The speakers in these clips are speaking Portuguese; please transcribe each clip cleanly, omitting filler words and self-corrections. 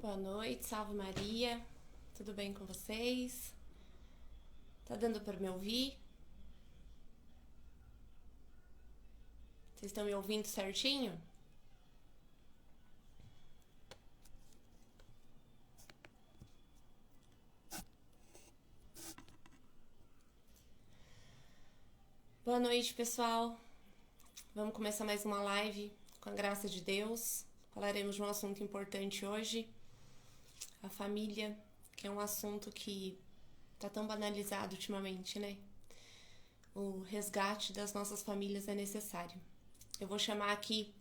Boa noite, salve Maria. Tudo bem com vocês? Tá dando para me ouvir? Vocês estão me ouvindo certinho? Boa noite, pessoal. Vamos começar mais uma live com a graça de Deus. Falaremos de um assunto importante hoje, a família, que é um assunto que tá tão banalizado ultimamente, né? O resgate das nossas famílias é necessário. Eu vou chamar aqui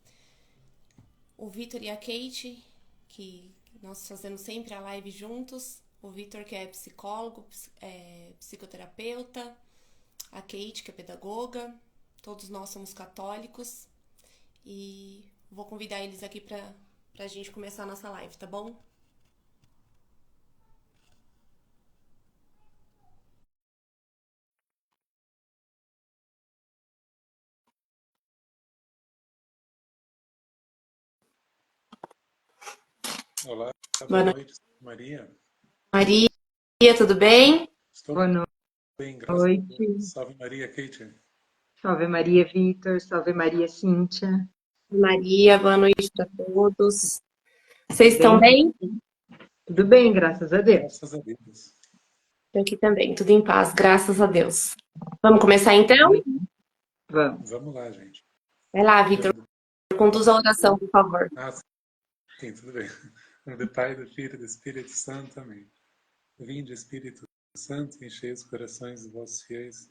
o Vitor e a Kate, que nós fazemos sempre a live juntos. O Vitor, que é psicólogo, psicoterapeuta, a Kate, que é pedagoga, todos nós somos católicos e vou convidar eles aqui pra gente começar a nossa live, tá bom? Olá, Boa boa noite, noite, Maria. Maria, tudo bem? Estou Boa bem, graças a Deus. noite. Salve Maria, Kate. Salve Maria, Vitor. Salve Maria, Cíntia. Maria, boa noite para todos. Vocês Tudo estão bem? bem? Tudo bem, graças a Deus. Graças a Deus. Eu aqui também, tudo em paz, graças a Deus. Vamos começar então? Amém. Vamos. Vamos lá, gente. Vai lá, Em Vitor, nome conduza a oração, por favor. sim, tudo bem. Em nome do Pai, do Filho e do Espírito Santo, amém. Vinde, Espírito Santo, enchei os corações dos vossos fiéis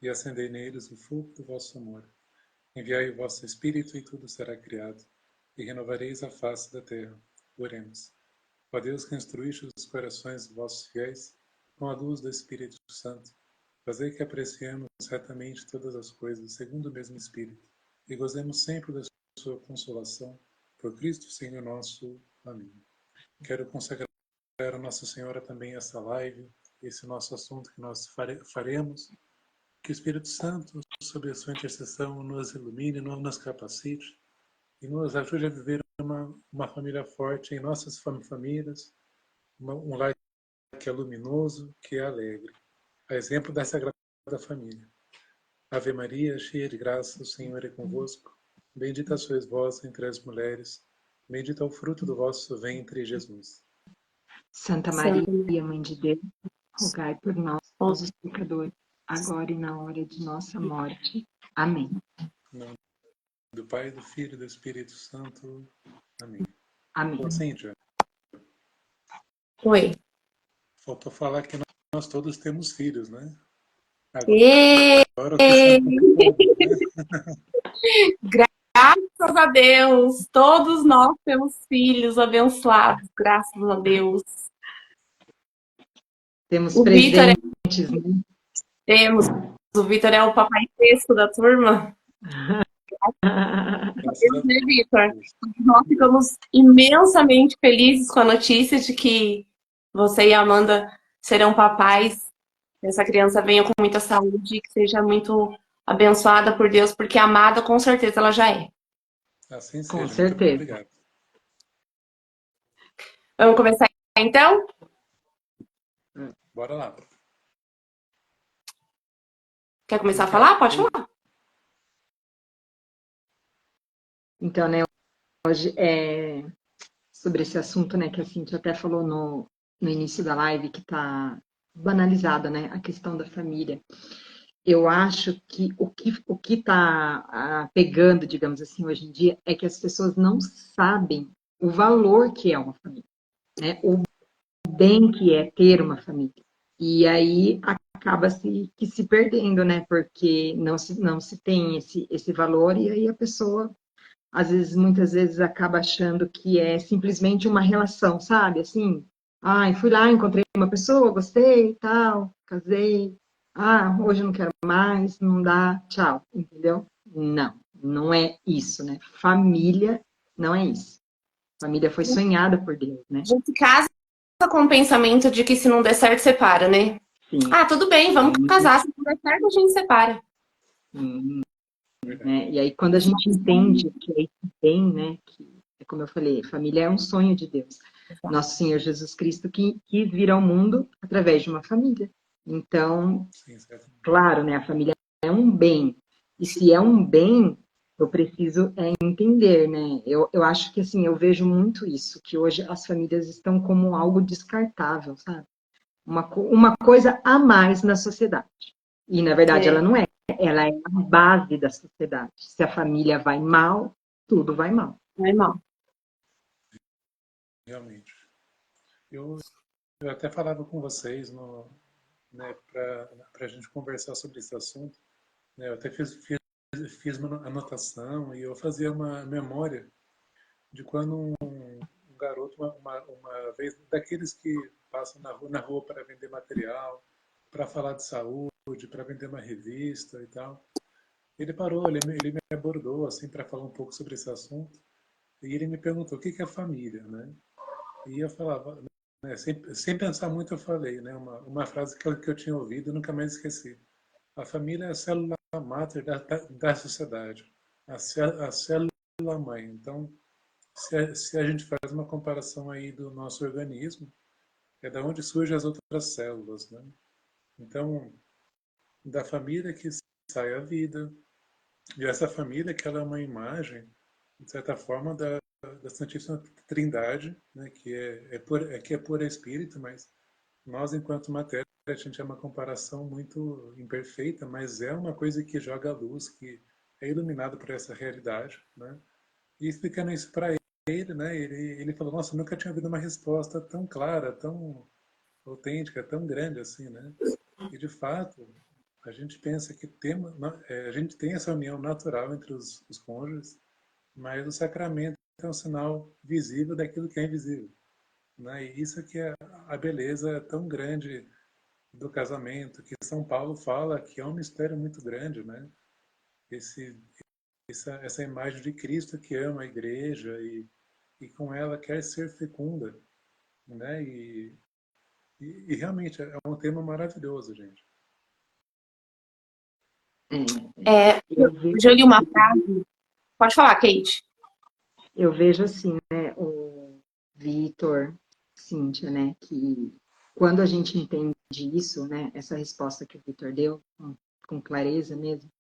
e acendei neles o fogo do vosso amor. Enviai o vosso Espírito e tudo será criado, e renovareis a face da terra. Oremos. Ó Deus, que instruíste os corações dos vossos fiéis com a luz do Espírito Santo, fazei que apreciemos retamente todas as coisas segundo o mesmo Espírito e gozemos sempre da sua consolação. Por Cristo, Senhor nosso. Amém. Quero consagrar a Nossa Senhora também essa live, esse nosso assunto que nós faremos. Que o Espírito Santo, sob a sua intercessão, nos ilumine, nos capacite e nos ajude a viver uma família forte em nossas famílias, um lar que é luminoso, que é alegre, a exemplo da Sagrada Família. Ave Maria, cheia de graça, o Senhor é convosco. Bendita sois vós entre as mulheres, bendito é o fruto do vosso ventre, Jesus. Santa Maria, Mãe de Deus, rogai por nós, os pecadores, agora e na hora de nossa morte. Amém. Em nome do Pai, do Filho e do Espírito Santo. Amém. Amém. Ô, Cíntia, Oi. faltou falar que nós todos temos filhos, né? E... Agora o que são, né? Graças a Deus, todos nós temos filhos abençoados, graças a Deus. Temos O Vitor presentes, né? temos. O Vitor é o papai sexto da turma. Graças Né, a Vitor? Deus. Nós ficamos imensamente felizes com a notícia de que você e a Amanda serão papais. Essa criança venha com muita saúde, que seja muito abençoada por Deus, porque amada com certeza ela já é. Assim seja. Com Muito certeza. obrigado. Vamos começar então? Bora lá. Quer começar a falar? Pode falar. Então, né, hoje é sobre esse assunto, né, que a Cíntia até falou no início da live, que está banalizada, né, a questão da família. Eu acho que o que está pegando, digamos assim, hoje em dia, é que as pessoas não sabem o valor que é uma família, né, o bem que é ter uma família. E aí acaba se perdendo, né, porque não se tem esse valor, e aí a pessoa às vezes, muitas vezes, acaba achando que é simplesmente uma relação, sabe? Assim, ai, fui lá, encontrei uma pessoa, gostei, tal, casei, hoje eu não quero mais, não dá, tchau, entendeu? Não, não é isso, né? Família não é isso. Família foi sonhada por Deus, né? A gente casa com o pensamento de que se não der certo, separa, né? Sim. Tudo bem, vamos casar. Se não der certo, a gente separa. Né? E aí, quando a gente entende que é isso que tem, né? Que, é como eu falei, família é um sonho de Deus. Nosso Senhor Jesus Cristo que quis vir ao mundo através de uma família. Então, Sim, certo. claro, né, a família é um bem. E se é um bem, eu preciso entender, né? Eu acho que, assim, eu vejo muito isso, que hoje as famílias estão como algo descartável, sabe? Uma coisa a mais na sociedade. E, na verdade, ela É, não é. Ela é a base da sociedade. Se a família vai mal, tudo vai mal. normal. Realmente. Eu, eu até falava com vocês no, né, para a gente conversar sobre esse assunto. Né, eu até fiz uma anotação e eu fazia uma memória de quando um garoto, uma vez, daqueles que passam na rua para vender material, para falar de saúde, para vender uma revista e tal. Ele parou, ele me abordou assim para falar um pouco sobre esse assunto e ele me perguntou o que é família, né? E eu falava, né, sem pensar muito eu falei, né? Uma frase que eu tinha ouvido e nunca mais esqueci. A família é a célula máter da sociedade, a célula mãe. Então, se a gente faz uma comparação aí do nosso organismo, é da onde surgem as outras células, né? Então, da família que sai a vida, e essa família que ela é uma imagem, de certa forma, da Santíssima Trindade, né? Que é pura espírito, mas nós, enquanto matéria, a gente é uma comparação muito imperfeita, mas é uma coisa que joga a luz, que é iluminado por essa realidade, né? E explicando isso para ele, né? Ele falou: Nossa, nunca tinha ouvido uma resposta tão clara, tão autêntica, tão grande assim, né? E de fato, a gente pensa que a gente tem essa união natural entre os cônjuges, mas o sacramento é um sinal visível daquilo que é invisível, né? E isso que é a beleza tão grande do casamento, que São Paulo fala que é um mistério muito grande, né? Esse, essa imagem de Cristo que ama a igreja e com ela quer ser fecunda, né? E realmente é um tema maravilhoso, gente. É, Eu hoje eu vejo, li uma frase. Pode falar, Kate. eu vejo assim, né, o Vitor, Cíntia, né, que quando a gente entende isso, né, essa resposta que o Vitor deu, com clareza mesmo,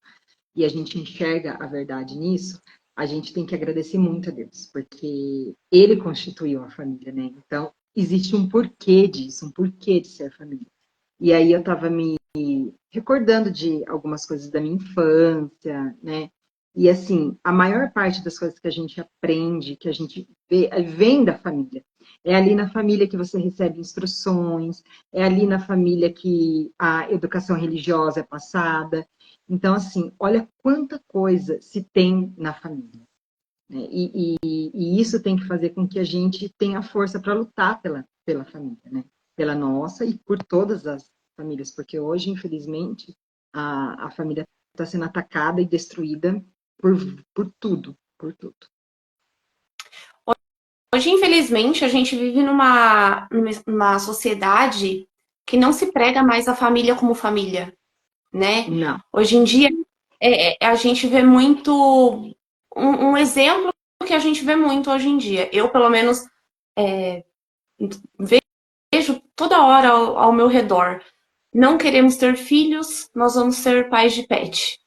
e a gente enxerga a verdade nisso, a gente tem que agradecer muito a Deus, porque Ele constituiu a família, né? Então, existe um porquê disso, um porquê de ser família. E aí eu estava me recordando de algumas coisas da minha infância, né? E assim, a maior parte das coisas que a gente aprende, que a gente vê, vem da família. É ali na família que você recebe instruções, é ali na família que a educação religiosa é passada. Então, assim, olha quanta coisa se tem na família, né? E isso tem que fazer com que a gente tenha força para lutar pela família, né? Pela nossa e por todas as famílias, porque hoje, infelizmente, a família está sendo atacada e destruída por, por tudo, por tudo. Hoje, infelizmente, a gente vive numa sociedade que não se prega mais a família como família, né? Não. Hoje em dia, a gente vê muito. Um exemplo que a gente vê muito hoje em dia. Eu, pelo menos, vejo toda hora ao meu redor. Não queremos ter filhos, nós vamos ser pais de pet.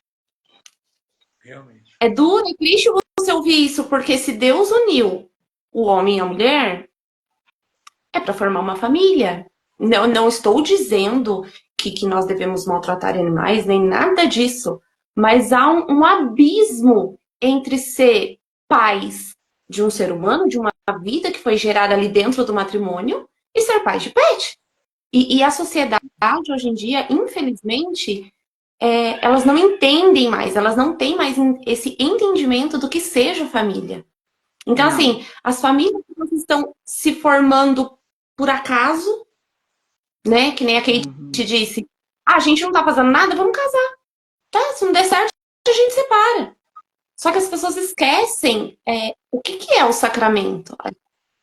Realmente. É duro, é triste você ouvir isso, porque se Deus uniu o homem e a mulher, é para formar uma família. Não estou dizendo que nós devemos maltratar animais, nem nada disso. Mas há um abismo entre ser pais de um ser humano, de uma vida que foi gerada ali dentro do matrimônio, e ser pai de pet. E a sociedade, hoje em dia, infelizmente, elas não entendem mais, elas não têm mais esse entendimento do que seja família. Então, Não. assim, as famílias estão se formando por acaso, né? Que nem a Kate Uhum. disse. Ah, a gente não tá fazendo nada, vamos casar. Tá? Se não der certo, a gente separa. Só que as pessoas esquecem o que é o sacramento.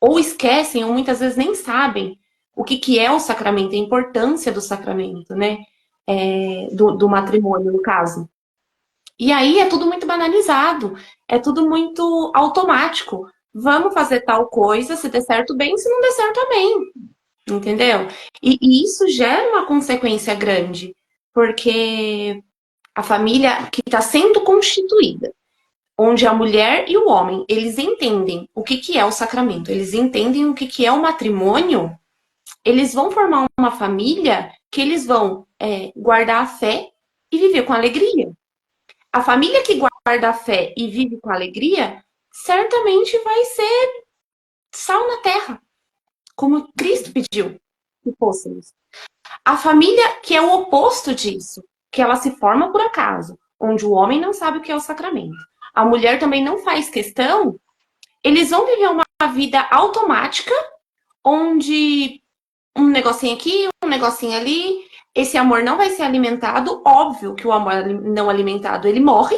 Ou esquecem, ou muitas vezes nem sabem o que é o sacramento, a importância do sacramento, né? Do matrimônio, no caso. E aí é tudo muito banalizado, é tudo muito automático. vamos fazer tal coisa, se der certo bem, se não der certo, amém. Entendeu? E isso gera uma consequência grande, porque a família que está sendo constituída, onde a mulher e o homem, eles entendem o que é o sacramento, eles entendem o que é o matrimônio, eles vão formar uma família que eles vão guardar a fé e viver com alegria. A família que guarda a fé e vive com alegria, certamente vai ser sal na terra, como Cristo pediu que fôssemos. A família que é o oposto disso, que ela se forma por acaso, onde o homem não sabe o que é o sacramento, a mulher também não faz questão, eles vão viver uma vida automática, onde um negocinho aqui, um negocinho ali, esse amor não vai ser alimentado, óbvio que o amor não alimentado, ele morre,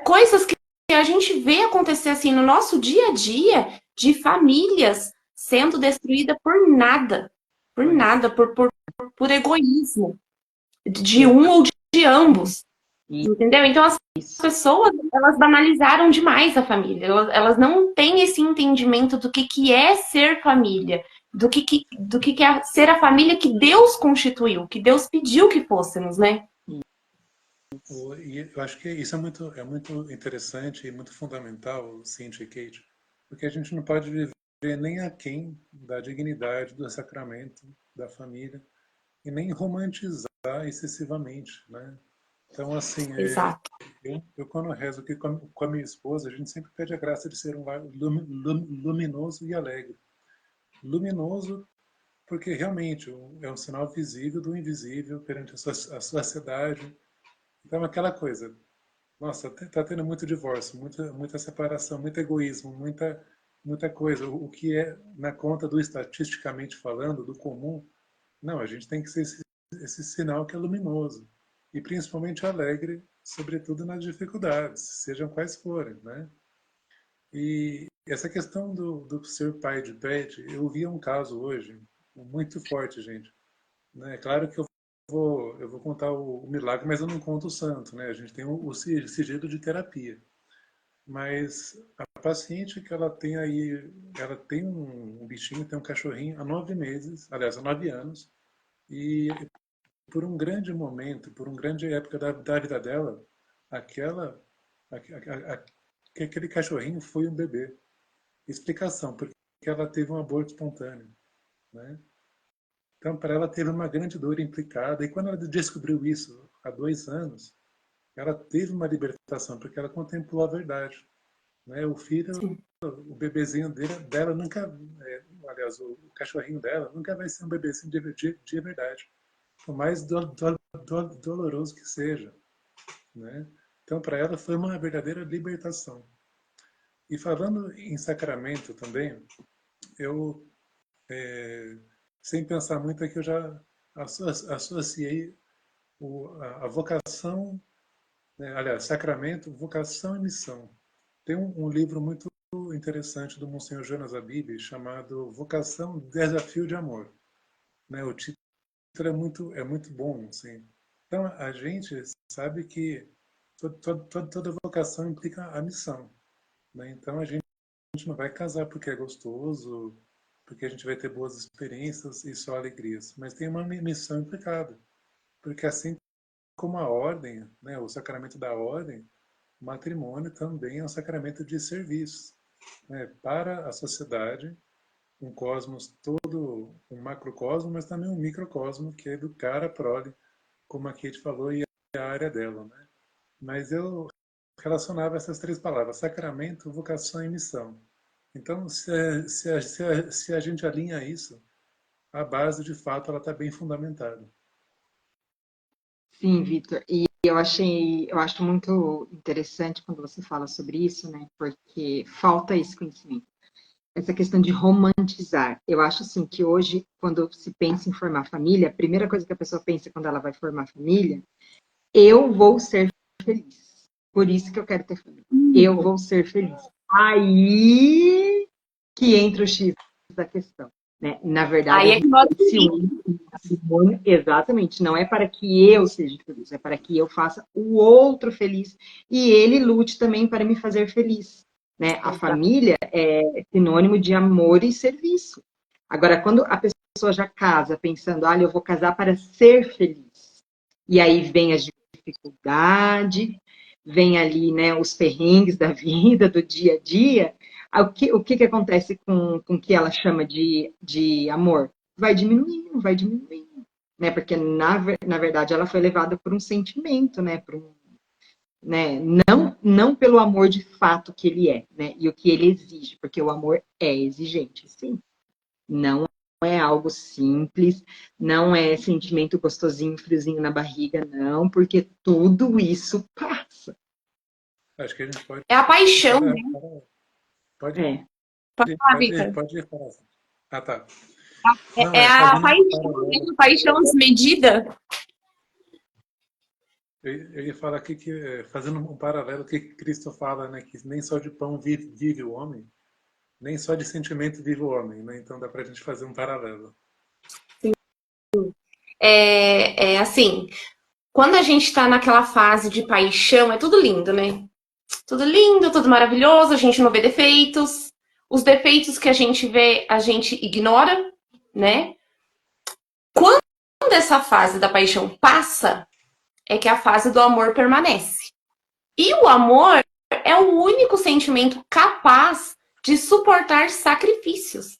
coisas que a gente vê acontecer assim no nosso dia a dia, de famílias sendo destruídas por nada, por egoísmo, de um ou de ambos. Entendeu? Então as pessoas, elas banalizaram demais a família. Elas não têm esse entendimento do que é ser família, do que é ser a família que Deus constituiu, que Deus pediu que fôssemos, né? E eu acho que isso é muito interessante e muito fundamental, Cíntia e Kate, porque a gente não pode viver nem aquém da dignidade do sacramento, da família, e nem romantizar excessivamente, né? Então, assim, Exato. eu quando rezo aqui com a minha esposa, a gente sempre pede a graça de ser um lar luminoso e alegre. Luminoso porque realmente é um sinal visível do invisível perante a sociedade. Então, aquela coisa, nossa, tá tendo muito divórcio, muita separação, muito egoísmo, muita coisa. O que é na conta do estatisticamente falando, do comum, não, a gente tem que ser esse sinal que é luminoso e principalmente alegre, sobretudo nas dificuldades, sejam quais forem, né? E essa questão do ser pai de pet, eu vi um caso hoje muito forte, gente. Né? Claro que eu vou contar o milagre, mas eu não conto o santo, né? A gente tem o sigilo de terapia. Mas a paciente que ela tem aí, ela tem um bichinho, tem um cachorrinho há 9 meses, aliás, há 9 anos, e por um grande momento, por uma grande época da vida dela, aquela, aquele cachorrinho foi um bebê. Explicação, porque ela teve um aborto espontâneo, né? Então, para ela teve uma grande dor implicada. E quando ela descobriu isso há 2 anos, ela teve uma libertação, porque ela contemplou a verdade. Né? O filho, Sim. o bebezinho dela nunca, aliás, o cachorrinho dela nunca vai ser um bebezinho de verdade. Por mais doloroso que seja. Né? Então, para ela foi uma verdadeira libertação. E falando em sacramento também, eu, sem pensar muito, é que eu já associei a vocação, né? Aliás, sacramento, vocação e missão. Tem um livro muito interessante do Monsenhor Jonas Abib chamado Vocação, Desafio de Amor. Né? O título é muito bom. Assim. Então, a gente sabe que toda vocação implica a missão. Né? Então, a gente não vai casar porque é gostoso, porque a gente vai ter boas experiências e só alegrias. Mas tem uma missão implicada. Porque assim como a ordem, né, o sacramento da ordem, o matrimônio também é um sacramento de serviço, né, para a sociedade, um cosmos todo, um macrocosmo, mas também um microcosmo, que é educar a prole, como a Kate falou, e a área dela. Né? Mas eu relacionava essas 3 palavras, sacramento, vocação e missão. Então, se a gente alinha isso, a base, de fato, ela está bem fundamentada. Sim, Vitor. E eu acho muito interessante quando você fala sobre isso, né? Porque falta esse conhecimento. Essa questão de romantizar. Eu acho assim que hoje, quando se pensa em formar família, a primeira coisa que a pessoa pensa quando ela vai formar família, eu vou ser feliz. Por isso que eu quero ter família. Eu vou ser feliz. Aí que entra o X da questão. né? Na verdade, Aí a é que gente mora o se limite. une em matrimônio, exatamente, não é para que eu seja feliz, é para que eu faça o outro feliz e ele lute também para me fazer feliz, né? A Exato. família é sinônimo de amor e serviço. Agora, quando a pessoa já casa pensando, ah, eu vou casar para ser feliz, e aí vem as dificuldades, vem ali, né, os perrengues da vida, do dia a dia, o que acontece com o que ela chama de amor? Vai diminuindo, né? Porque, na verdade, ela foi levada por um sentimento, né? Por um, né? Não pelo amor de fato que ele é, né? E o que ele exige, porque o amor é exigente, sim. Não é algo simples, não é sentimento gostosinho, friozinho na barriga, não, porque tudo isso passa. Acho que a gente pode É a paixão, parar. né? Pode, É, Pode falar, Victor. pode ir falar. Ah, tá. Não, É a fazendo um paixão, né? paralelo. A paixão desmedida. Eu ia falar aqui que, fazendo um paralelo, que Cristo fala, né? Que nem só de pão vive o homem, nem só de sentimento vive o homem, né? Então dá pra gente fazer um paralelo. É assim, quando a gente tá naquela fase de paixão, é tudo lindo, né? Tudo lindo, tudo maravilhoso, a gente não vê defeitos. Os defeitos que a gente vê, a gente ignora, né? Quando essa fase da paixão passa, é que a fase do amor permanece. E o amor é o único sentimento capaz de suportar sacrifícios.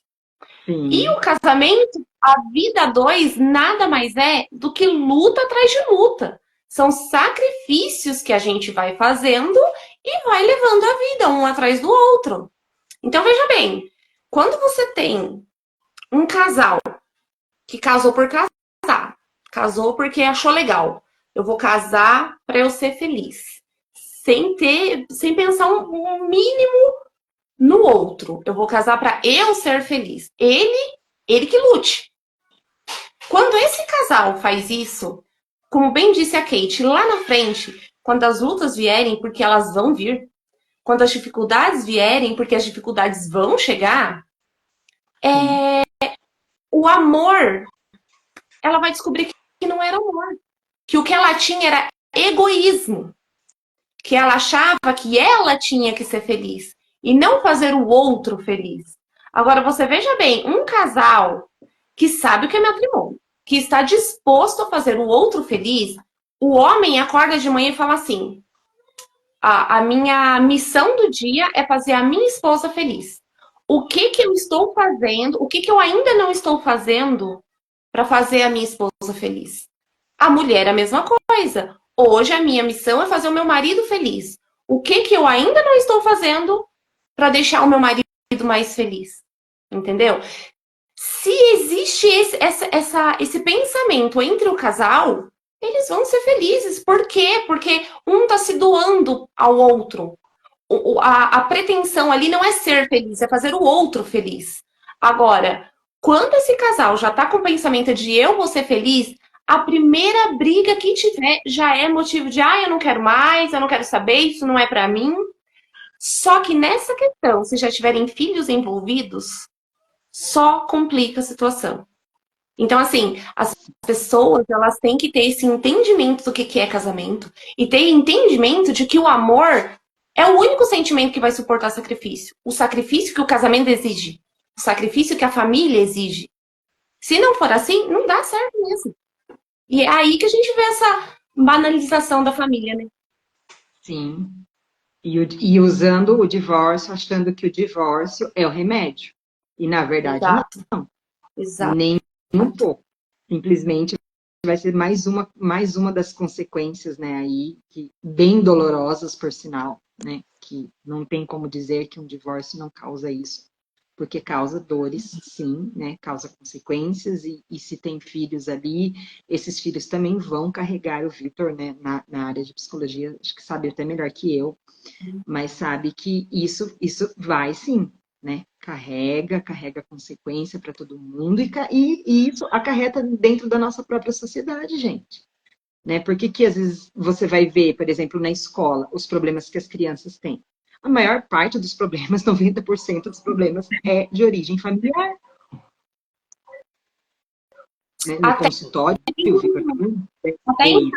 E sim, o casamento, a vida a dois, nada mais é do que luta atrás de luta. São sacrifícios que a gente vai fazendo e vai levando a vida um atrás do outro. Então veja bem, quando você tem um casal que casou por casar, casou porque achou legal, eu vou casar para eu ser feliz, sem pensar um mínimo no outro. Eu vou casar para eu ser feliz. Ele que lute. Quando esse casal faz isso, como bem disse a Kate, lá na frente, quando as lutas vierem, porque elas vão vir, quando as dificuldades vierem, porque as dificuldades vão chegar, sim, o amor, ela vai descobrir que não era amor. Que o que ela tinha era egoísmo. Que ela achava que ela tinha que ser feliz e não fazer o outro feliz. Agora, você veja bem, um casal que sabe o que é matrimônio, que está disposto a fazer o outro feliz, o homem acorda de manhã e fala assim: a minha missão do dia é fazer a minha esposa feliz. O que que eu estou fazendo? O que que eu ainda não estou fazendo para fazer a minha esposa feliz? A mulher, a mesma coisa. Hoje a minha missão é fazer o meu marido feliz. O que que eu ainda não estou fazendo para deixar o meu marido mais feliz? Entendeu? Se existe esse pensamento entre o casal, eles vão ser felizes. Por quê? Porque um está se doando ao outro. A pretensão ali não é ser feliz, é fazer o outro feliz. Agora, quando esse casal já está com o pensamento de eu vou ser feliz, a primeira briga que tiver já é motivo de eu não quero mais, eu não quero saber, isso não é para mim. Só que nessa questão, se já tiverem filhos envolvidos, só complica a situação. Então, assim, as pessoas, elas têm que ter esse entendimento do que é casamento e ter entendimento de que o amor é o único sentimento que vai suportar sacrifício. O sacrifício que o casamento exige. O sacrifício que a família exige. Se não for assim, não dá certo mesmo. E é aí que a gente vê essa banalização da família, né? sim. E usando o divórcio, achando que o divórcio é o remédio. E, na verdade, não, Exato, exato. nem um pouco. Simplesmente vai ser mais uma das consequências, né, aí, que, bem dolorosas, por sinal, né, que não tem como dizer que um divórcio não causa isso, porque causa dores, sim, né, causa consequências, e se tem filhos ali, esses filhos também vão carregar o Vitor, né, na área de psicologia, acho que sabe até melhor que eu, mas sabe que isso vai sim, né? Carrega consequência para todo mundo e isso acarreta dentro da nossa própria sociedade, gente. Né? Por que às vezes você vai ver, por exemplo, na escola, os problemas que as crianças têm? A maior parte dos problemas, 90% dos problemas, é de origem familiar. né? No consultório, fica assim, Até em,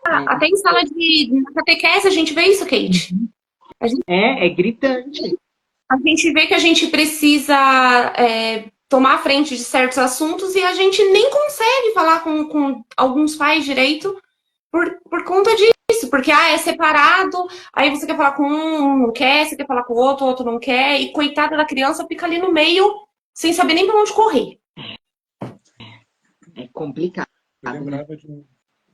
até em sala de catequese a gente vê isso, Kate. É gritante. A gente vê que a gente precisa tomar a frente de certos assuntos e a gente nem consegue falar com alguns pais direito por conta disso. Porque é separado, aí você quer falar com um, não quer, você quer falar com o outro não quer, e coitada da criança fica ali no meio sem saber nem para onde correr. É complicado, Eu né? lembrava de um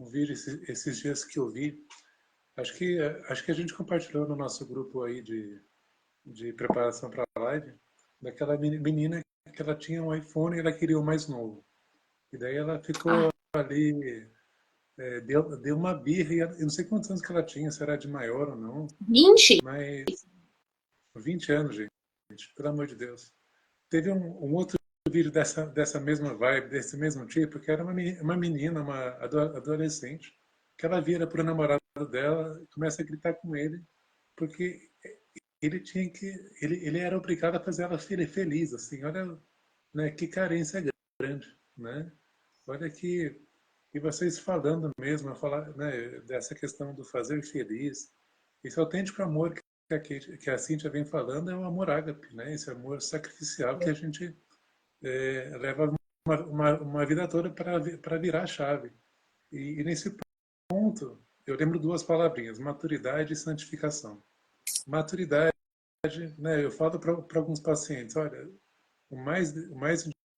vídeo esses dias que eu vi. Acho que a gente compartilhou no nosso grupo aí de preparação para a live, daquela menina que ela tinha um iPhone e ela queria o mais novo. E daí ela ficou ali, deu uma birra, e eu não sei quantos anos que ela tinha, se era de maior ou não, 20? mas 20 anos, gente, pelo amor de Deus. Teve um outro vídeo dessa mesma vibe, desse mesmo tipo, que era uma menina, uma adolescente, que ela vira para o namorado dela e começa a gritar com ele, porque ele tinha que, ele era obrigado a fazer ela feliz, assim, olha, né, que carência grande, né? Olha que, e vocês falando mesmo, falar, né, dessa questão do fazer feliz, esse autêntico amor que a Cíntia vem falando é o amor ágape, né? Esse amor sacrificial que a gente leva uma vida toda para virar a chave. E nesse ponto, eu lembro duas palavrinhas, maturidade e santificação. Maturidade, né, eu falo para alguns pacientes, olha, o mais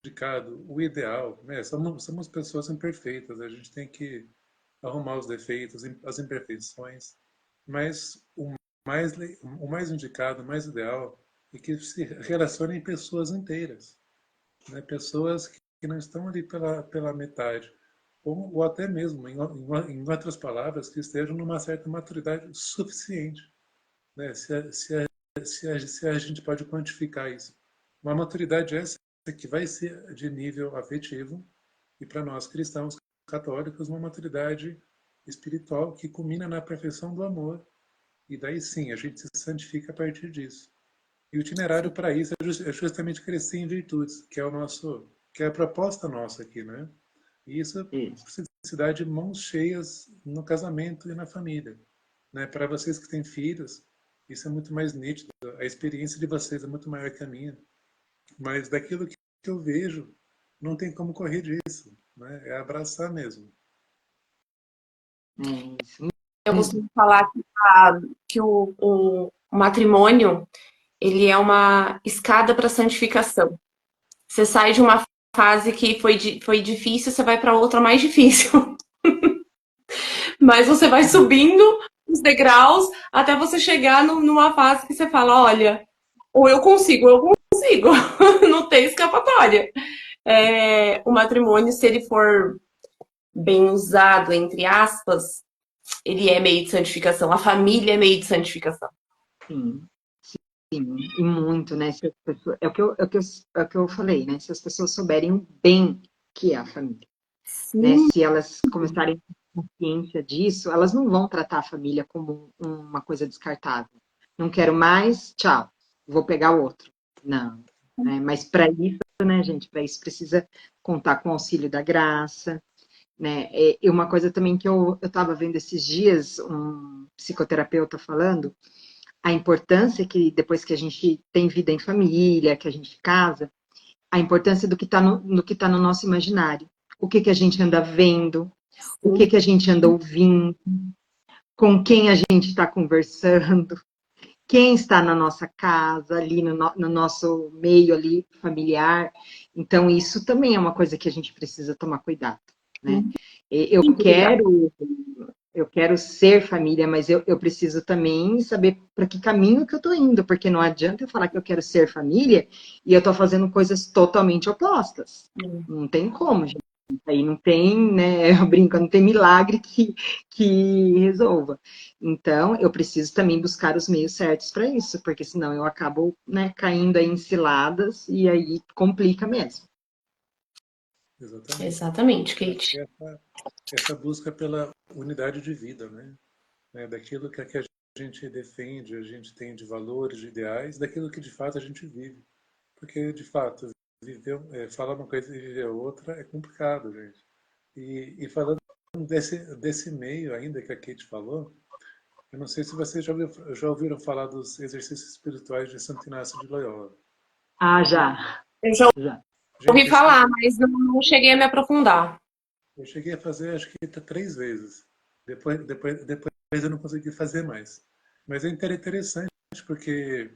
indicado, o ideal, né, somos pessoas imperfeitas, a gente tem que arrumar os defeitos, as imperfeições, mas o mais indicado, o mais ideal é que se relacionem pessoas inteiras, né, pessoas que não estão ali pela metade, ou até mesmo, em outras palavras, que estejam numa certa maturidade suficiente, né, se a gente pode quantificar isso. Uma maturidade essa que vai ser de nível afetivo e para nós cristãos católicos uma maturidade espiritual que culmina na perfeição do amor. E daí sim, a gente se santifica a partir disso. E o itinerário para isso é justamente crescer em virtudes, que é a proposta nossa aqui, né? E isso Isso. precisa se dar de mãos cheias no casamento e na família, né? Para vocês que têm filhos, isso é muito mais nítido. A experiência de vocês é muito maior que a minha. Mas daquilo que eu vejo, não tem como correr disso, né? É abraçar mesmo. É isso Eu mesmo. costumo falar que o matrimônio ele é uma escada para santificação. Você sai de uma fase que foi difícil, você vai para outra mais difícil. Mas você vai subindo os degraus até você chegar numa fase que você fala, olha, ou eu consigo. Não tem escapatória. O matrimônio, se ele for bem usado, entre aspas, ele é meio de santificação. A família é meio de santificação. Sim, sim, e muito, né? Se as pessoas, é o que eu falei, né? Se as pessoas souberem o bem que é a família, né? Sim, Se elas começarem a ter consciência disso, elas não vão tratar a família como uma coisa descartável. Não quero mais, tchau, vou pegar outro. Não, né? Mas para isso, né, gente, para isso precisa contar com o auxílio da graça, né? E uma coisa também que eu estava vendo esses dias, um psicoterapeuta falando, a importância que depois que a gente tem vida em família, que a gente casa, a importância do que está no que tá no nosso imaginário. O que a gente anda vendo, o sim. que a gente anda ouvindo, com quem a gente está conversando, quem está na nossa casa, ali no nosso meio ali familiar. Então, isso também é uma coisa que a gente precisa tomar cuidado, né? Eu Muito cuidado. quero eu quero ser família, mas eu preciso também saber para que caminho que eu estou indo, porque não adianta eu falar que eu quero ser família e eu estou fazendo coisas totalmente opostas. Não tem como, gente. Aí não tem, né? Eu brinco, não tem milagre que resolva. Então, eu preciso também buscar os meios certos para isso, porque senão eu acabo, né, caindo aí em ciladas e aí complica mesmo. Exatamente. Exatamente, Eu acho Kate. que essa busca pela unidade de vida, né? Daquilo que a gente defende, a gente tem de valores, de ideais, daquilo que de fato a gente vive. Porque, de fato, falar uma coisa e viver outra é complicado, gente. E falando desse meio ainda que a Kate falou, eu não sei se vocês já ouviram falar dos exercícios espirituais de Santo Inácio de Loyola. Ah, já. Eu já Já. ouvi Gente, falar, mas não cheguei a me aprofundar. eu cheguei a fazer, acho que 3 vezes. Depois eu não consegui fazer mais. Mas é interessante porque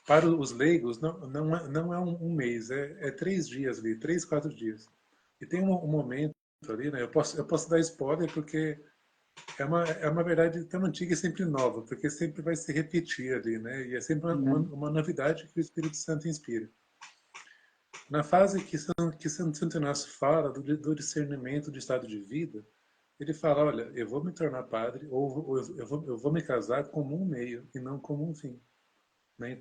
para os leigos não é um mês, é 3 dias ali, 3, 4 dias. E tem um momento ali, né? Eu posso dar spoiler porque é uma verdade tão antiga e sempre nova, porque sempre vai se repetir ali, né? E é sempre uma novidade que o Espírito Santo inspira. Na fase que Santo Inácio fala do discernimento do estado de vida, ele fala, olha, eu vou me tornar padre ou eu vou me casar como um meio e não como um fim. Né?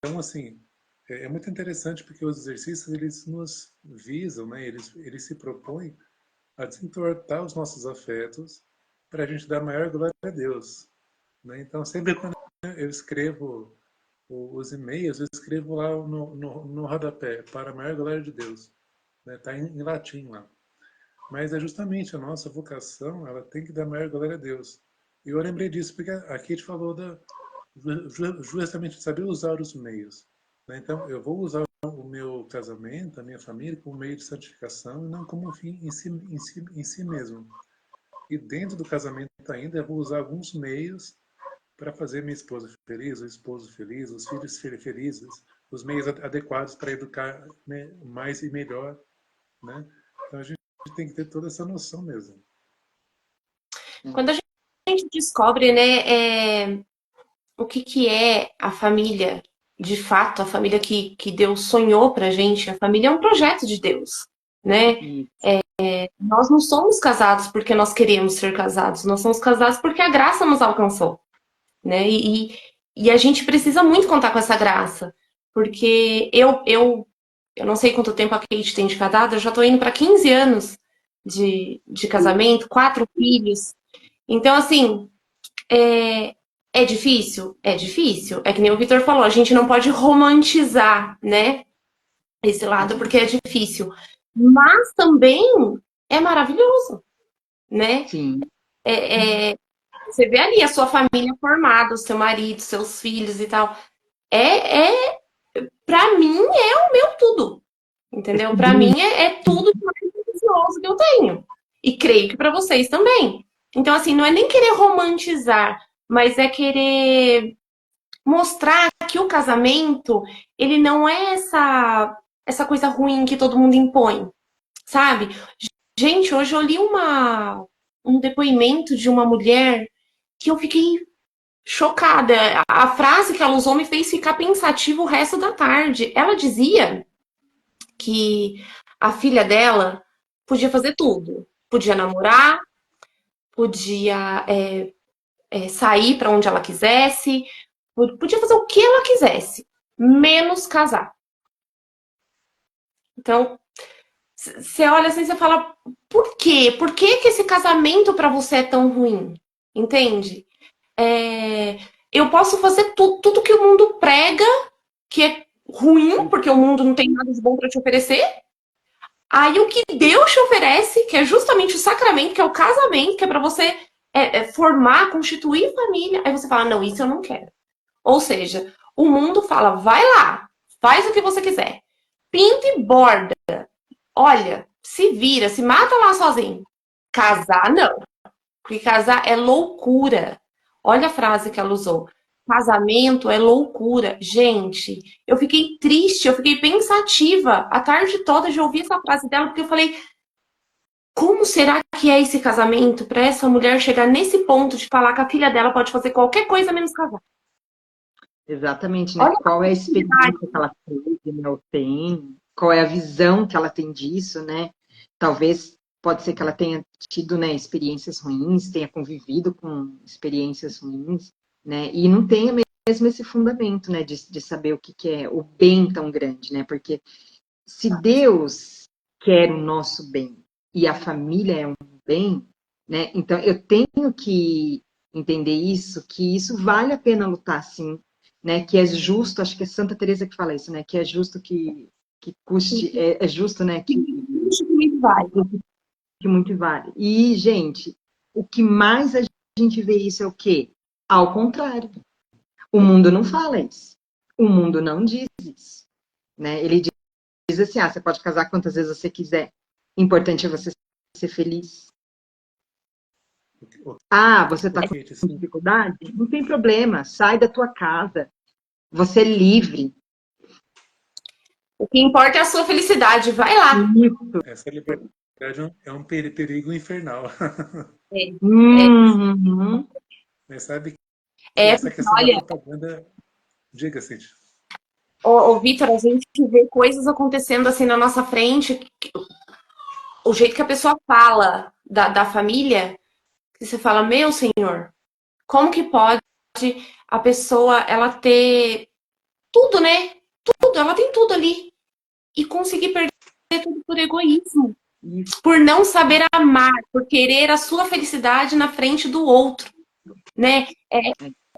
Então, assim, é muito interessante porque os exercícios, eles nos visam, né? Eles se propõem a desentortar os nossos afetos para a gente dar maior glória a Deus. Né? Então, sempre quando eu escrevo os e-mails, eu escrevo lá no rodapé, para a maior glória de Deus. Está em latim lá. Mas é justamente a nossa vocação, ela tem que dar maior glória a Deus. E eu lembrei disso porque a Kate falou justamente de saber usar os meios. Né? Então, eu vou usar o meu casamento, a minha família, como meio de santificação e não como um fim em si mesmo. E dentro do casamento ainda, eu vou usar alguns meios para fazer minha esposa feliz, o esposo feliz, os filhos felizes, os meios adequados para educar, né, mais e melhor. Né? Então, a gente tem que ter toda essa noção mesmo. Quando a gente descobre, né, o que é a família, de fato, a família que Deus sonhou pra gente, a família é um projeto de Deus, né? Nós não somos casados porque nós queremos ser casados, nós somos casados porque a graça nos alcançou, né? E a gente precisa muito contar com essa graça, porque eu não sei quanto tempo a Kate tem de casada, eu já tô indo para 15 anos de casamento, 4 filhos. Então, assim, é difícil? É difícil. É que nem o Vitor falou, a gente não pode romantizar, né? Esse lado, porque é difícil. Mas também é maravilhoso, né? Sim. Você vê ali a sua família formada, o seu marido, seus filhos e tal. Pra mim, é o meu tudo. Entendeu? Pra mim, é tudo de mais precioso que eu tenho. E creio que pra vocês também. Então, assim, não é nem querer romantizar, mas é querer mostrar que o casamento, ele não é essa coisa ruim que todo mundo impõe, sabe? Gente, hoje eu li um depoimento de uma mulher que eu fiquei chocada. A frase que ela usou me fez ficar pensativa o resto da tarde. Ela dizia que a filha dela podia fazer tudo. Podia namorar, podia sair para onde ela quisesse, podia fazer o que ela quisesse, menos casar. Então, você olha assim e você fala, por quê? Por que que esse casamento para você é tão ruim? Entende? Eu posso fazer tudo que o mundo prega, que é ruim, porque o mundo não tem nada de bom para te oferecer. Aí o que Deus te oferece, que é justamente o sacramento, que é o casamento, que é para você formar, constituir família, aí você fala, não, isso eu não quero. Ou seja, o mundo fala, vai lá, faz o que você quiser. Pinta e borda. Olha, se vira, se mata lá sozinho. Casar, não. Porque casar é loucura. Olha a frase que ela usou. Casamento é loucura. Gente, eu fiquei triste, eu fiquei pensativa a tarde toda de ouvir essa frase dela, porque eu falei, como será que é esse casamento para essa mulher chegar nesse ponto de falar que a filha dela pode fazer qualquer coisa menos casar? Exatamente, né? Olha Qual é a a experiência que ela teve, né, ou tem? Qual é a visão que ela tem disso, né? Talvez pode ser que ela tenha tido, né, experiências ruins, tenha convivido com experiências ruins, né? E não tenha mesmo esse fundamento, né, de saber o que é o bem tão grande, né? Porque se Deus quer o nosso bem e a família é um bem, né? Então eu tenho que entender isso, que isso vale a pena lutar, sim, né? Que é justo, acho que é Santa Teresa que fala isso, né? Que é justo que que custe, é justo, né? Que muito vale. muito vale. E, gente, o que mais a gente vê isso é o quê? Ao contrário. O mundo não fala isso. O mundo não diz isso. Né? Ele diz assim, você pode casar quantas vezes você quiser. O importante é você ser feliz. Você está com dificuldade? Não tem problema. Sai da tua casa. Você é livre. O que importa é a sua felicidade. Vai lá. Isso. Essa liberdade é um perigo infernal. Mas sabe que essa questão da propaganda... Diga, Cíntia. Ô, Vitor, a gente vê coisas acontecendo assim na nossa frente. O jeito que a pessoa fala da família, que você fala, meu senhor, como que pode a pessoa, ela ter tudo, né? Tudo, ela tem tudo ali. E conseguir perder tudo por egoísmo. Por não saber amar, por querer a sua felicidade na frente do outro, né?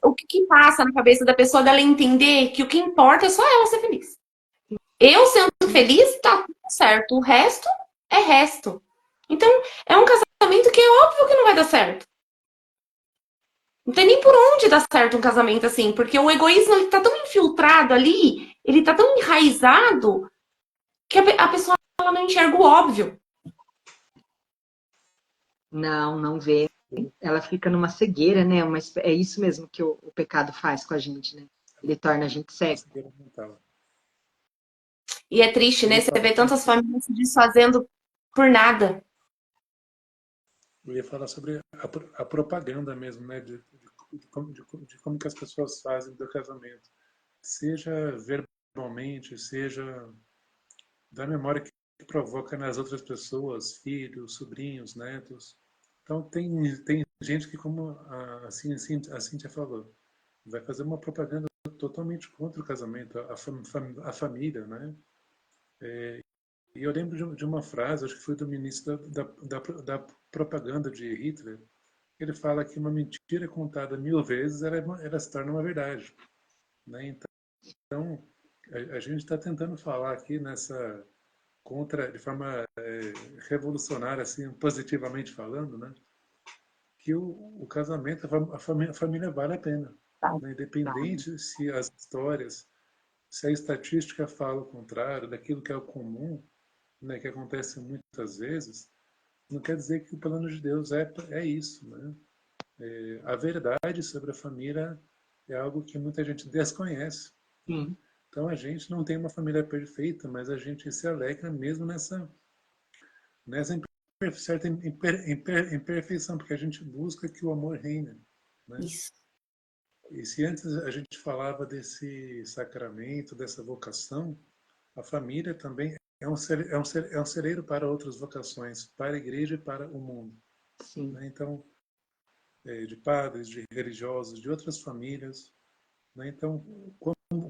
O que passa na cabeça da pessoa dela entender que o que importa é só ela ser feliz. Eu sendo feliz, tá tudo certo. O resto é resto. Então, é um casamento que é óbvio que não vai dar certo. Não tem nem por onde dar certo um casamento assim, porque o egoísmo ele tá tão infiltrado ali, ele tá tão enraizado, que a pessoa ela não enxerga o óbvio. Não vê. Ela fica numa cegueira, né? Mas é isso mesmo que o pecado faz com a gente, né? Ele torna a gente cego. E é triste, né? Você vê tantas famílias se desfazendo por nada. Eu ia falar sobre a propaganda mesmo, né? De como que as pessoas fazem do casamento. Seja verbalmente, seja da memória que provoca nas outras pessoas, filhos, sobrinhos, netos. Então, tem gente que, como a Cíntia falou, vai fazer uma propaganda totalmente contra o casamento, a família, né? E eu lembro de uma frase, acho que foi do ministro da propaganda de Hitler. Ele fala que uma mentira contada 1000 vezes, ela se torna uma verdade. Né? Então, a gente está tentando falar aqui de forma revolucionária, assim, positivamente falando, né? Que o casamento, a família vale a pena. Né? Independente se as histórias, se a estatística fala o contrário, daquilo que é o comum, né, que acontece muitas vezes, não quer dizer que o plano de Deus é isso. Né? A verdade sobre a família é algo que muita gente desconhece. Então a gente não tem uma família perfeita, mas a gente se alegra mesmo nessa certa imperfeição, porque a gente busca que o amor reine. Né? Isso. E se antes a gente falava desse sacramento, dessa vocação, a família também é um celeiro para outras vocações, para a igreja e para o mundo. Né? Então, de padres, de religiosos, de outras famílias. Né? Então,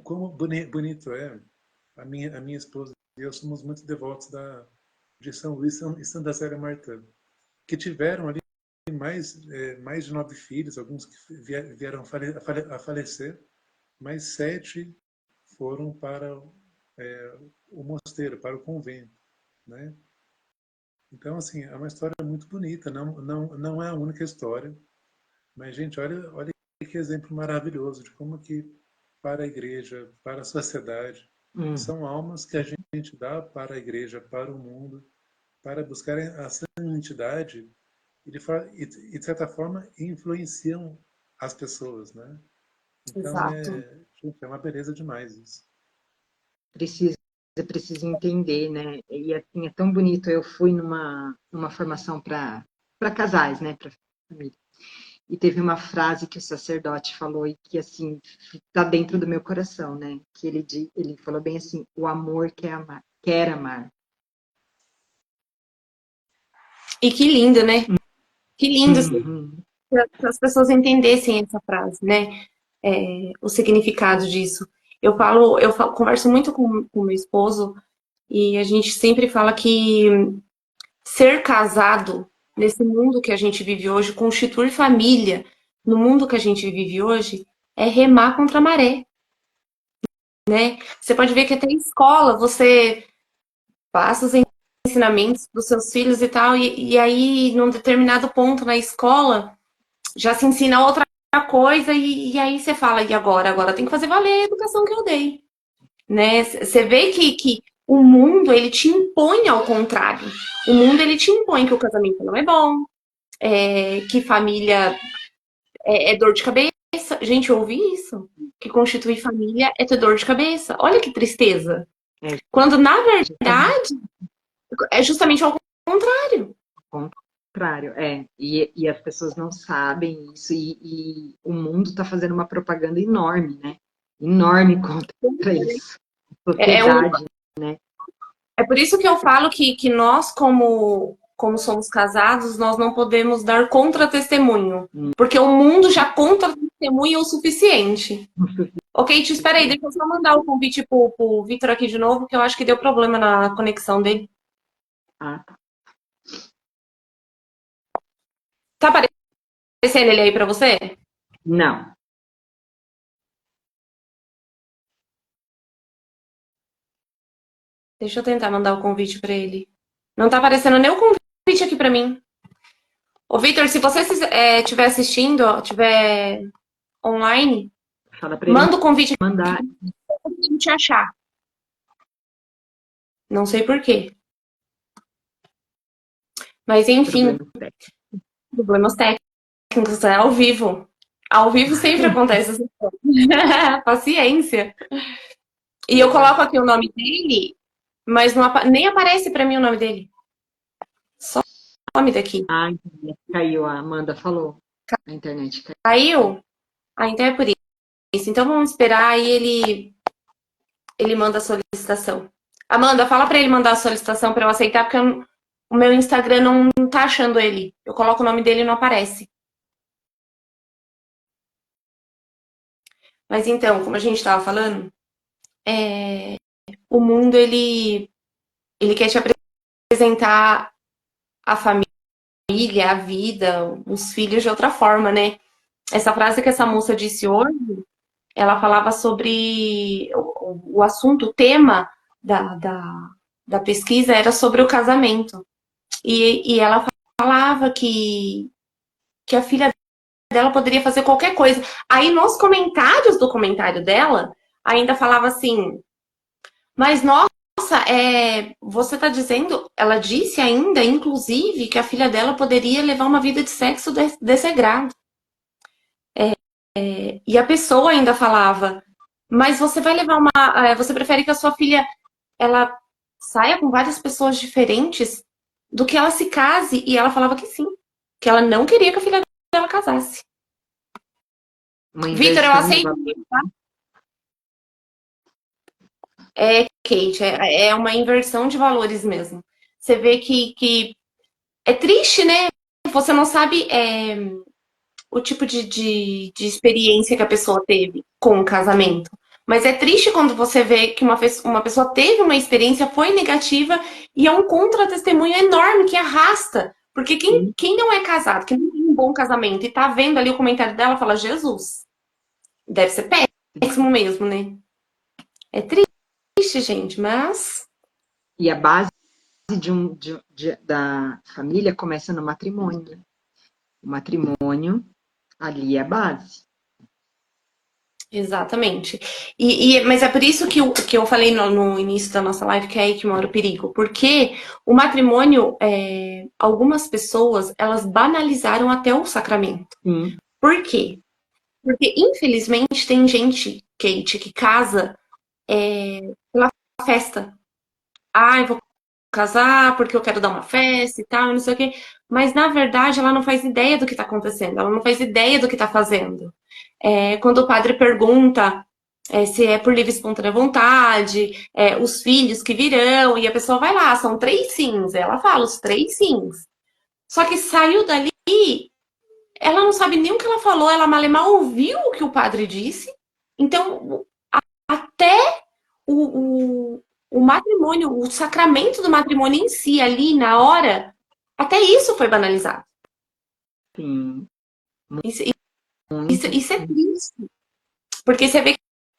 como bonito é, a minha esposa e eu somos muito devotos de São Luís e Santa Célia Martã, que tiveram ali mais de 9 filhos, alguns que vieram a falecer, mas 7 foram para o mosteiro, para o convento. Né? Então, assim, é uma história muito bonita, não é a única história, mas, gente, olha que exemplo maravilhoso de como que para a igreja, para a sociedade, são almas que a gente dá para a igreja, para o mundo, para buscar a santidade e, de certa forma, influenciam as pessoas, né? Então, gente, é uma beleza demais isso. Precisa entender, né? E assim, é tão bonito. Eu fui numa formação para casais, né? Para família. E teve uma frase que o sacerdote falou e que, assim, está dentro do meu coração, né? Que ele falou bem assim, o amor quer amar. E que lindo, né? Que lindo se as pessoas entendessem essa frase, né? O significado disso. Eu converso muito com meu esposo e a gente sempre fala que ser casado nesse mundo que a gente vive hoje, constituir família no mundo que a gente vive hoje, é remar contra a maré. Né? Você pode ver que até em escola, você passa os ensinamentos dos seus filhos e tal, e aí, num determinado ponto na escola, já se ensina outra coisa, e aí você fala, e agora? Agora tem que fazer valer a educação que eu dei, né? Você vê que o mundo, ele te impõe ao contrário. O mundo, ele te impõe que o casamento não é bom, que família é dor de cabeça. Gente, eu ouvi isso. Que constituir família é ter dor de cabeça. Olha que tristeza. É, Quando, na justamente verdade, é justamente ao contrário. o contrário, e as pessoas não sabem isso, e o mundo está fazendo uma propaganda enorme, né? Enorme contra isso. É, é um Sociedade, né? É por isso que eu falo que nós, como somos casados, nós não podemos dar contra-testemunho. Porque o mundo já contra-testemunha o suficiente. Ok, te espera aí, deixa eu só mandar o convite pro Vitor aqui de novo, que eu acho que deu problema na conexão dele. Ah, tá. Tá aparecendo ele aí pra você? Não. Deixa eu tentar mandar o convite pra ele. Não tá aparecendo nem o convite aqui pra mim. Ô, Vitor, se você estiver assistindo, estiver online, Fala para ele manda o convite aqui mandar. pra eu te achar. Não sei por quê. Mas enfim, Problema. problemas técnicos, é ao vivo. Ao vivo sempre acontece essas coisas. Paciência. E eu coloco aqui o nome dele, mas não nem aparece pra mim o nome dele. Só o nome daqui. Ah, a internet caiu, a Amanda falou. A internet caiu. Caiu? Ah, então é por isso. Então vamos esperar aí ele manda a solicitação. Amanda, fala pra ele mandar a solicitação pra eu aceitar, porque o meu Instagram não tá achando ele. Eu coloco o nome dele e não aparece. Mas então, como a gente estava falando, o mundo ele quer te apresentar a família, a vida, os filhos de outra forma, né? Essa frase que essa moça disse hoje, ela falava sobre o assunto, o tema da pesquisa era sobre o casamento. E ela falava que a filha dela poderia fazer qualquer coisa. Aí nos comentários do comentário dela, ainda falava assim, mas nossa, você está dizendo, ela disse ainda, inclusive, que a filha dela poderia levar uma vida de sexo desregrado. E a pessoa ainda falava, mas você vai levar você prefere que a sua filha ela saia com várias pessoas diferentes do que ela se case? E ela falava que sim, que ela não queria que a filha dela casasse. Uma Vitor, eu inversão de aceito, valor. tá? Kate, é uma inversão de valores mesmo. Você vê que é triste, né? Você não sabe o tipo de experiência que a pessoa teve com o casamento. Mas é triste quando você vê que uma pessoa teve uma experiência, foi negativa, e é um contra-testemunho enorme que arrasta. Porque quem não é casado, quem não tem um bom casamento e tá vendo ali o comentário dela, fala, Jesus, deve ser péssimo mesmo, né? É triste, gente, mas... E a base da família começa no matrimônio. Né? O matrimônio ali é a base. Exatamente. Mas é por isso que eu falei no início da nossa live que é aí que mora o perigo. Porque o matrimônio, algumas pessoas, elas banalizaram até o sacramento. Sim. Por quê? Porque, infelizmente, tem gente, Kate, que casa pela festa. Ah, eu vou casar porque eu quero dar uma festa e tal, não sei o quê. Mas, na verdade, ela não faz ideia do que está acontecendo. Ela não faz ideia do que está fazendo. Quando o padre pergunta se é por livre e espontânea vontade, os filhos que virão, e a pessoa vai lá, são 3 sims. Ela fala os 3 sims. Só que saiu dali, ela não sabe nem o que ela falou, ela mal ouviu o que o padre disse. Então, até o matrimônio, o sacramento do matrimônio em si, ali na hora, até isso foi banalizado. Sim. Isso é triste. Porque você vê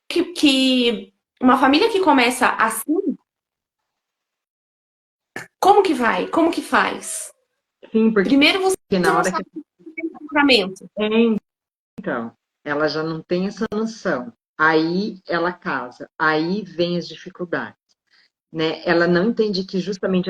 que uma família que começa assim, Como que vai? Como que faz? Sim, porque Primeiro você na não hora que sabe o que é um sacramento. é, então, ela já não tem essa noção. Aí ela casa, aí vem as dificuldades, né? Ela não entende que justamente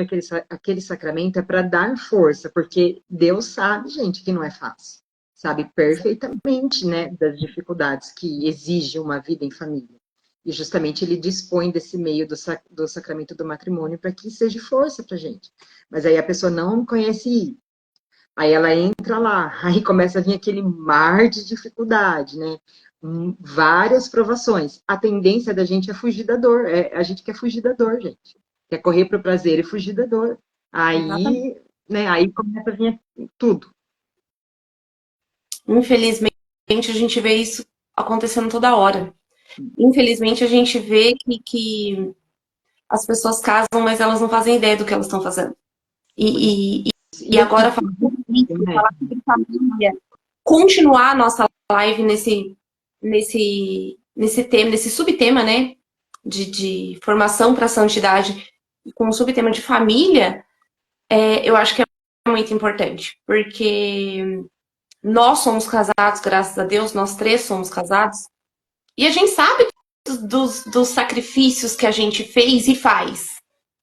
aquele sacramento é para dar força, porque Deus sabe, gente, que não é fácil. Sabe perfeitamente, né, das dificuldades que exige uma vida em família. E justamente ele dispõe desse meio do sacramento do matrimônio para que seja força para gente. Mas aí a pessoa não conhece. Aí ela entra lá, aí começa a vir aquele mar de dificuldade, né? Várias provações. A tendência da gente é fugir da dor. A gente quer fugir da dor, gente. Quer correr para o prazer e fugir da dor. Exatamente. Aí, né? Aí começa a vir tudo. Infelizmente, a gente vê isso acontecendo toda hora. Infelizmente, a gente vê que as pessoas casam, mas elas não fazem ideia do que elas estão fazendo. E E agora, assim, falando sobre isso, né? falar sobre família, continuar a nossa live nesse tema, nesse subtema, né? De formação para a santidade, com o subtema de família, eu acho que é muito importante, porque nós somos casados, graças a Deus, nós três somos casados, e a gente sabe dos sacrifícios que a gente fez e faz,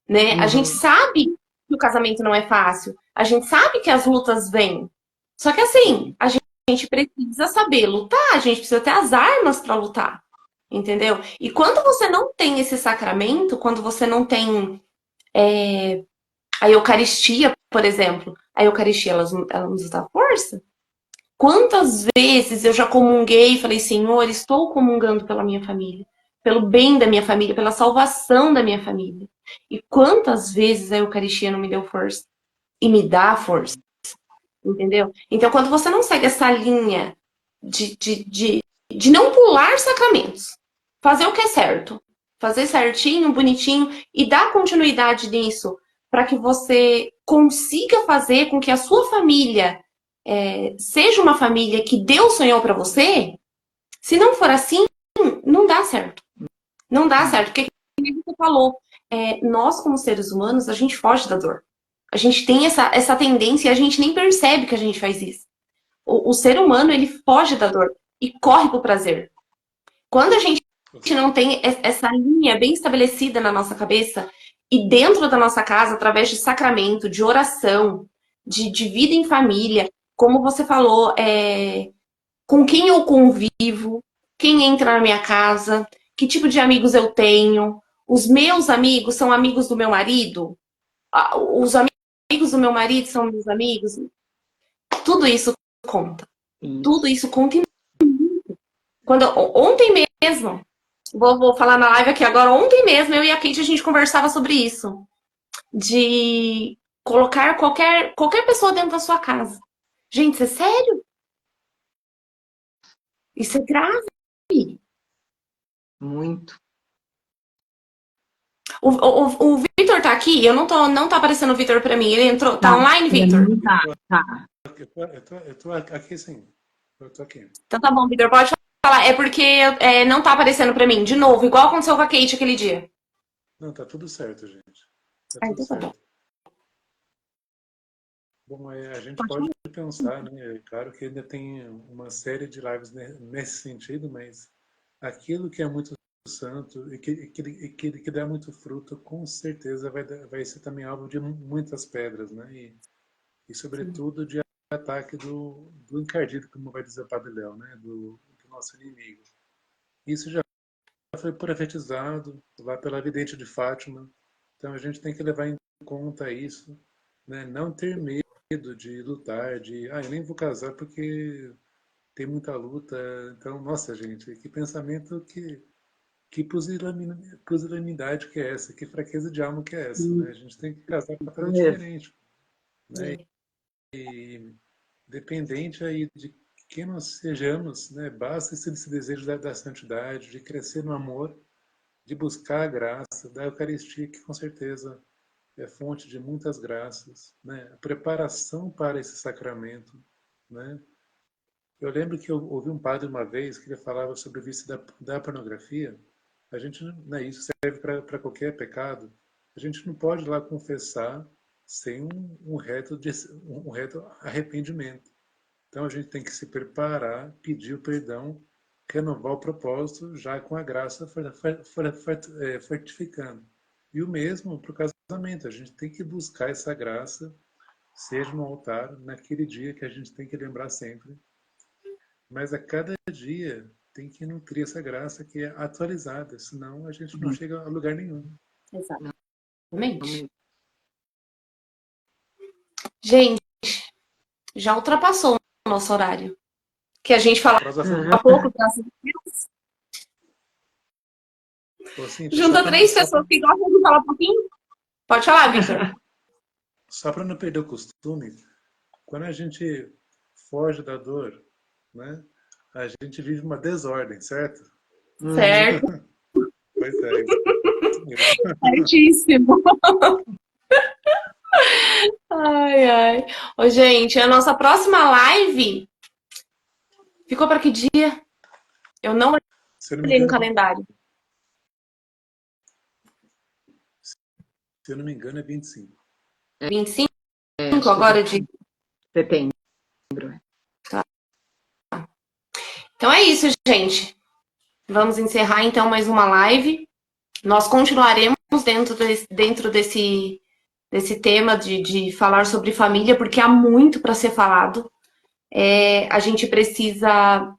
né? A gente Uhum. sabe que o casamento não é fácil, a gente sabe que as lutas vêm. Só que assim, a gente precisa saber lutar, a gente precisa ter as armas para lutar, entendeu? E quando você não tem esse sacramento, quando você não tem a Eucaristia, por exemplo, a Eucaristia ela nos dá força. Quantas vezes eu já comunguei e falei, Senhor, estou comungando pela minha família, pelo bem da minha família, pela salvação da minha família. E quantas vezes a Eucaristia não me deu força? E me dá força, entendeu? Então, quando você não segue essa linha de não pular sacramentos, fazer o que é certo, fazer certinho, bonitinho e dar continuidade nisso para que você consiga fazer com que a sua família seja uma família que Deus sonhou para você, se não for assim, não dá certo. Não dá certo, porque como você falou, nós como seres humanos, a gente foge da dor. A gente tem essa tendência e a gente nem percebe que a gente faz isso. O ser humano, ele foge da dor e corre para o prazer. Quando a gente não tem essa linha bem estabelecida na nossa cabeça e dentro da nossa casa, através de sacramento, de oração, de vida em família, como você falou, com quem eu convivo, quem entra na minha casa, que tipo de amigos eu tenho, os meus amigos são amigos do meu marido, os amigos do meu marido são meus amigos, tudo isso conta. Tudo Isso. isso conta. Ontem mesmo, vou falar na live aqui agora, ontem mesmo eu e a Kate a gente conversava sobre isso, de colocar qualquer pessoa dentro da sua casa. Gente, isso é sério? Isso é grave. Muito. O Vitor tá aqui? Eu não tá aparecendo o Vitor pra mim. Ele entrou. Tá Tá. online, Pra Vitor? mim tá, tá. Eu tô aqui sim. Eu tô aqui. Então tá bom, Vitor, pode falar. É porque não tá aparecendo pra mim. De novo, igual aconteceu com a Kate aquele dia. Não, tá tudo certo, gente. Tá Ah, tudo então tá bom. certo. Bom, a gente pode pensar, né? É claro que ainda tem uma série de lives nesse sentido, mas aquilo que é muito santo e que dá muito fruto, com certeza vai ser também alvo de muitas pedras, né? E Sim. sobretudo de ataque do encardido, como vai dizer o Padre Léo, né? Do nosso inimigo. Isso já foi profetizado lá pela vidente de Fátima. Então a gente tem que levar em conta isso, né? Não ter medo de lutar, eu nem vou casar porque tem muita luta. Então, nossa, gente, que pensamento que pusilanimidade que é essa, que fraqueza de alma que é essa, né? A gente tem que casar para Isso fazer mesmo. diferente, né? E dependente aí de quem nós sejamos, né? Basta esse desejo da santidade, de crescer no amor, de buscar a graça da Eucaristia, que com certeza é fonte de muitas graças, né? A preparação para esse sacramento, né? Eu lembro que eu ouvi um padre uma vez que ele falava sobre o vício da pornografia. A gente, né, isso serve para qualquer pecado, a gente não pode ir lá confessar sem um reto arrependimento. Então a gente tem que se preparar, pedir o perdão, renovar o propósito, já com a graça fortificando. E o mesmo para o casamento, a gente tem que buscar essa graça, seja no altar, naquele dia que a gente tem que lembrar sempre. Mas a cada dia tem que nutrir essa graça que é atualizada, senão a gente não chega a lugar nenhum. Exatamente. Gente, já ultrapassou o nosso horário. Que a gente fala há pouco, graças a Deus. Junta 3 pessoas que gostam de falar um pouquinho. Pode falar, Victor. Só para não perder o costume, quando a gente foge da dor, né, a gente vive uma desordem, certo? Certo. Pois é. Certíssimo. Ai, ai. Ô, gente, a nossa próxima live ficou para que dia? Eu não olhei no calendário. Se eu não me engano, é 25. 25? Agora de setembro. Tá. Então é isso, gente. Vamos encerrar então mais uma live. Nós continuaremos dentro desse tema de falar sobre família, porque há muito para ser falado. A gente precisa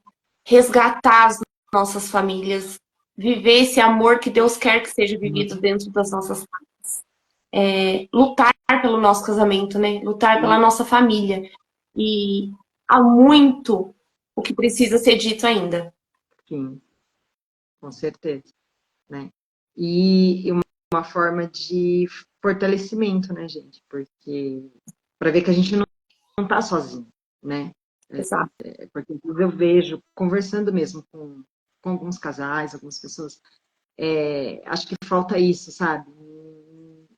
resgatar as nossas famílias, viver esse amor que Deus quer que seja vivido dentro das nossas famílias. Lutar pelo nosso casamento, né? Lutar pela nossa família. E há muito o que precisa ser dito ainda. Sim, com certeza, né? E uma forma de fortalecimento, né, gente? Porque para ver que a gente não está sozinho, né? Exato. Porque eu vejo, conversando mesmo com alguns casais, algumas pessoas, acho que falta isso, sabe?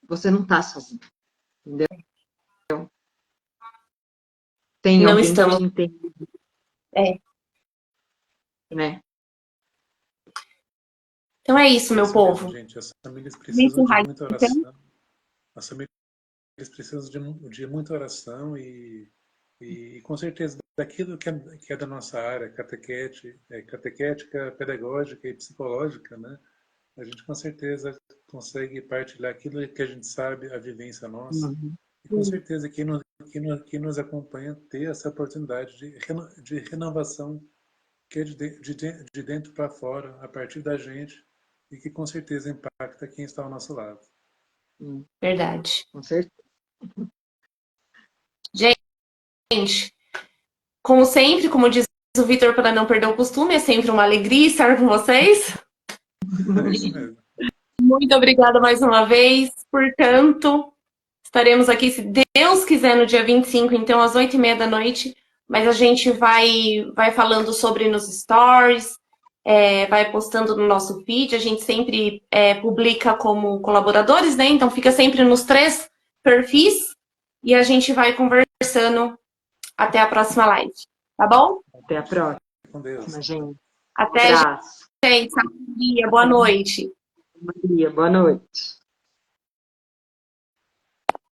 Você não está sozinho, entendeu? Tem não alguém estamos. que te entende. Né? Então é isso, meu povo. Mesmo, gente, as famílias precisam de muita oração. As famílias precisam de muita oração e com certeza daquilo que é da nossa área, catequética, pedagógica e psicológica, né? A gente com certeza consegue partilhar aquilo que a gente sabe, a vivência nossa. E com certeza quem nos acompanha ter essa oportunidade de renovação que é de dentro para fora, a partir da gente, e que com certeza impacta quem está ao nosso lado. Verdade. Com certeza. Gente, como sempre, como diz o Vitor, para não perder o costume, é sempre uma alegria estar com vocês. É isso mesmo. Muito obrigada mais uma vez. Portanto, estaremos aqui, se Deus quiser, no dia 25, então, às 8h30 da noite. Mas a gente vai falando sobre nos stories, vai postando no nosso feed. A gente sempre publica como colaboradores, né? Então, fica sempre nos 3 perfis. E a gente vai conversando até a próxima live. Tá bom? Até a próxima. Com Deus. Gente. Até, abraço. Gente. Boa noite. Maria, boa noite.